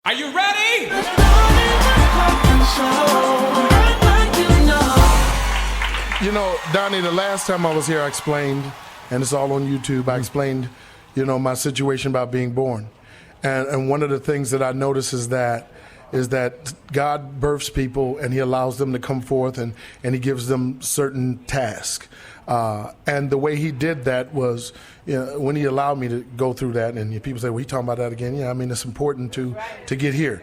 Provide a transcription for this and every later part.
Are you ready? You know, Donnie, the last time I was here, I explained, and it's all on YouTube, I explained, my situation about being born. And one of the things that I notice is that God births people and he allows them to come forth and he gives them certain tasks. And the way he did that was, when he allowed me to go through that, and people say, well, he talking about that again. Yeah, I mean, it's important to get here.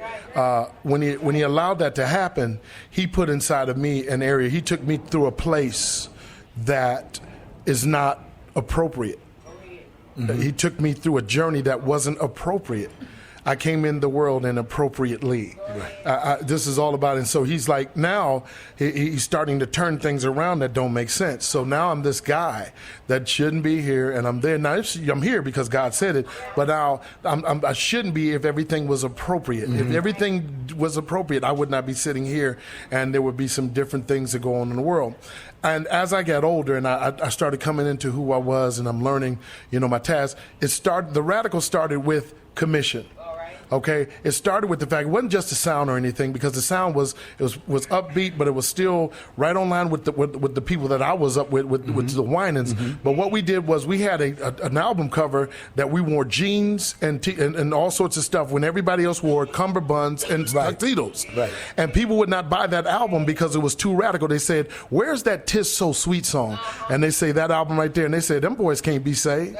When he allowed that to happen, he put inside of me an area. He took me through a place that is not appropriate. Mm-hmm. He took me through a journey that wasn't appropriate. I came in the world inappropriately. Right. This is all about it. And so he's like, now he's starting to turn things around that don't make sense. So now I'm this guy that shouldn't be here, and I'm there. Now I'm here because God said it, but now I shouldn't be if everything was appropriate. Mm-hmm. If everything was appropriate, I would not be sitting here, and there would be some different things that go on in the world. And as I got older and I started coming into who I was, and I'm learning, my tasks, the radical started with commission. Okay, it started with the fact it wasn't just the sound or anything, because the sound was upbeat, but it was still right on line with the people that I was up with the whinings. Mm-hmm. But what we did was we had an album cover that we wore jeans and all sorts of stuff when everybody else wore cummerbunds and tuxedos. Right. And people would not buy that album because it was too radical. They said, "Where's that 'Tis So Sweet' song?" And they say that album right there, and they said, "Them boys can't be saved."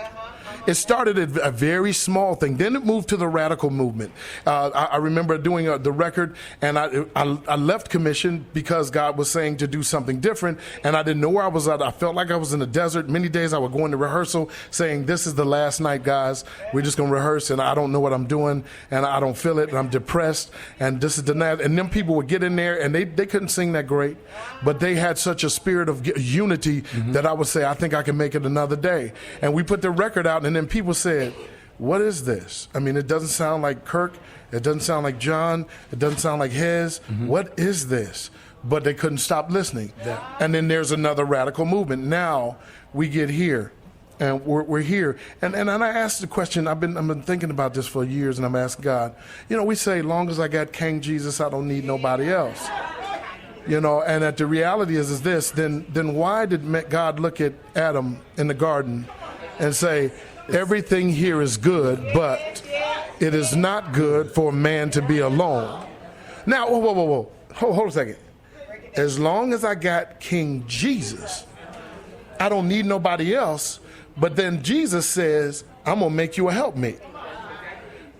It started at a very small thing. Then it moved to the radical movement. I remember doing the record, and I left commission because God was saying to do something different, and I didn't know where I was at. I felt like I was in the desert. Many days I would go into rehearsal saying, "This is the last night, guys. We're just going to rehearse, and I don't know what I'm doing, and I don't feel it, and I'm depressed, and this is the night." And then people would get in there, and they couldn't sing that great, but they had such a spirit of unity that I would say, "I think I can make it another day." And we put the record out, and then people said, "What is this? I mean, it doesn't sound like Kirk. It doesn't sound like John. It doesn't sound like Hez. What is this?" But they couldn't stop listening. Yeah. And then there's another radical movement. Now we get here, and we're here. And I asked the question. I've been thinking about this for years, and I'm asking God. We say, long as I got King Jesus, I don't need nobody else. And that the reality is this. Then why did God look at Adam in the garden and say, everything here is good, but it is not good for a man to be alone? Now, whoa. Hold a second. As long as I got King Jesus, I don't need nobody else. But then Jesus says, I'm going to make you a helpmate.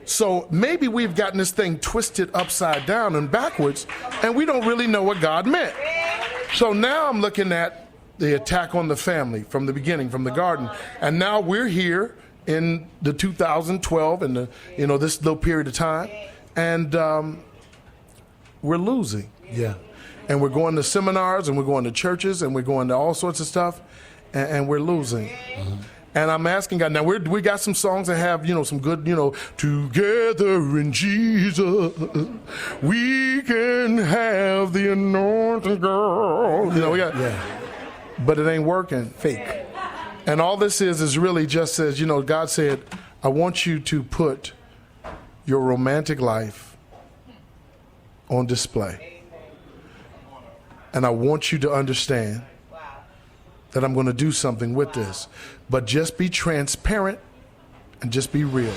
So maybe we've gotten this thing twisted upside down and backwards, and we don't really know what God meant. So now I'm looking at the attack on the family from the beginning, from the garden. And now we're here in the 2012 and this little period of time, and we're losing. Yeah. And we're going to seminars, and we're going to churches, and we're going to all sorts of stuff, and we're losing. Mm-hmm. And I'm asking God, now we got some songs that have, some good, together in Jesus, we can have the anointing girl. We got, but it ain't working. Fake. And all this is really just says, God said, I want you to put your romantic life on display. And I want you to understand that I'm going to do something with this. But just be transparent and just be real.